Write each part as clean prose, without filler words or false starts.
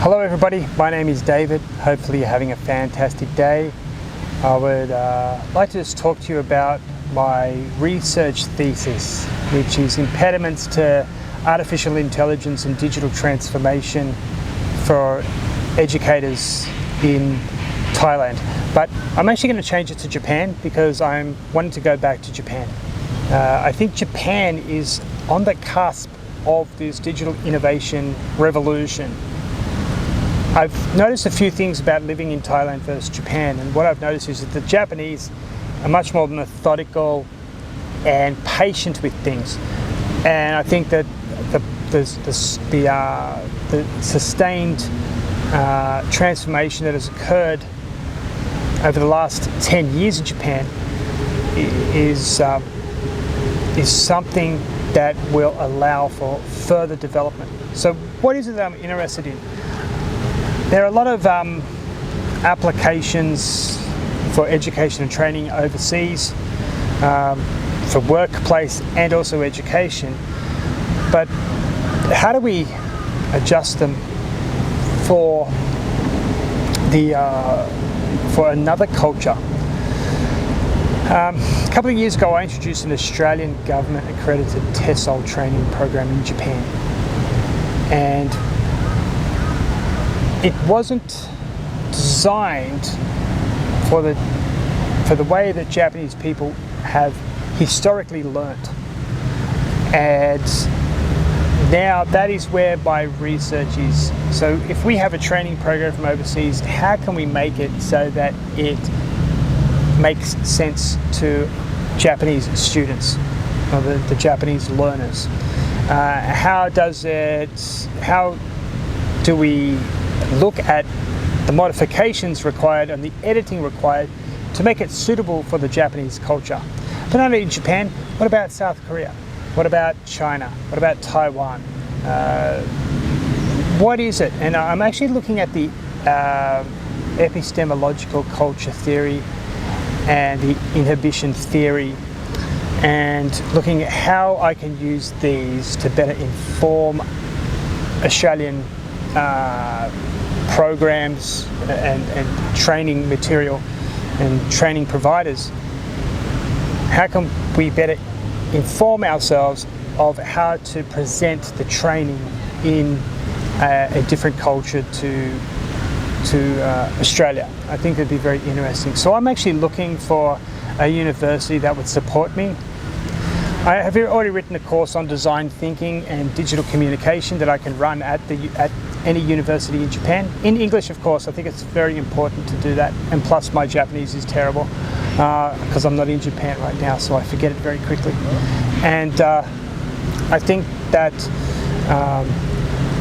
Hello everybody, my name is David. Hopefully you're having a fantastic day. I would like to just talk to you about my research thesis, which is impediments to artificial intelligence and digital transformation for educators in Thailand. But I'm actually going to change it to Japan because I'm wanting to go back to Japan. I think Japan is on the cusp of this digital innovation revolution. I've noticed a few things about living in Thailand versus Japan, and what I've noticed is that the Japanese are much more methodical and patient with things. And I think that the sustained transformation that has occurred over the last 10 years in Japan is something that will allow for further development. So what is it that I'm interested in? There are a lot of applications for education and training overseas, for workplace and also education. But how do we adjust them for another culture? A couple of years ago, I introduced an Australian government accredited TESOL training program in Japan, and it wasn't designed for the way that Japanese people have historically learnt. And now that is where my research is. So if we have a training program from overseas, how can we make it so that it makes sense to Japanese students, or the Japanese learners? How do we look at the modifications required and the editing required to make it suitable for the Japanese culture? But not only in Japan, what about South Korea? What about China? What about Taiwan? What is it? And I'm actually looking at the epistemological culture theory and the inhibition theory, and looking at how I can use these to better inform Australian programs and training material and training providers. How can we better inform ourselves of how to present the training in a different culture to Australia? I think it'd be very interesting. So I'm actually looking for a university that would support me. I have already written a course on design thinking and digital communication that I can run at any university in Japan. In English, of course. I think it's very important to do that. And plus my Japanese is terrible because I'm not in Japan right now, so I forget it very quickly. And I think that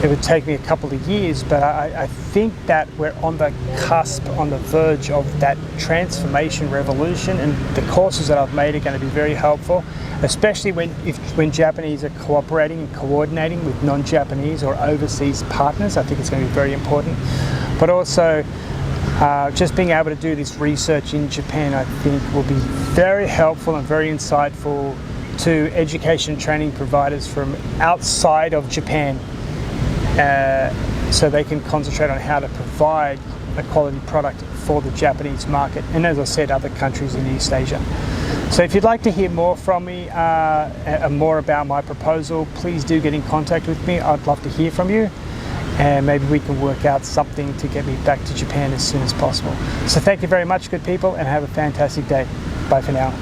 it would take me a couple of years, but I think that we're on the cusp, on the verge of that transformation revolution, and the courses that I've made are going to be very helpful, especially when Japanese are cooperating and coordinating with non-Japanese or overseas partners. I think it's going to be very important. But also, just being able to do this research in Japan, I think will be very helpful and very insightful to education training providers from outside of Japan, so they can concentrate on how to provide a quality product for the Japanese market, and as I said, other countries in East Asia. So if you'd like to hear more from me, more about my proposal, please do get in contact with me. I'd love to hear from you, and maybe we can work out something to get me back to Japan as soon as possible. So thank you very much, good people, and have a fantastic day. Bye for now.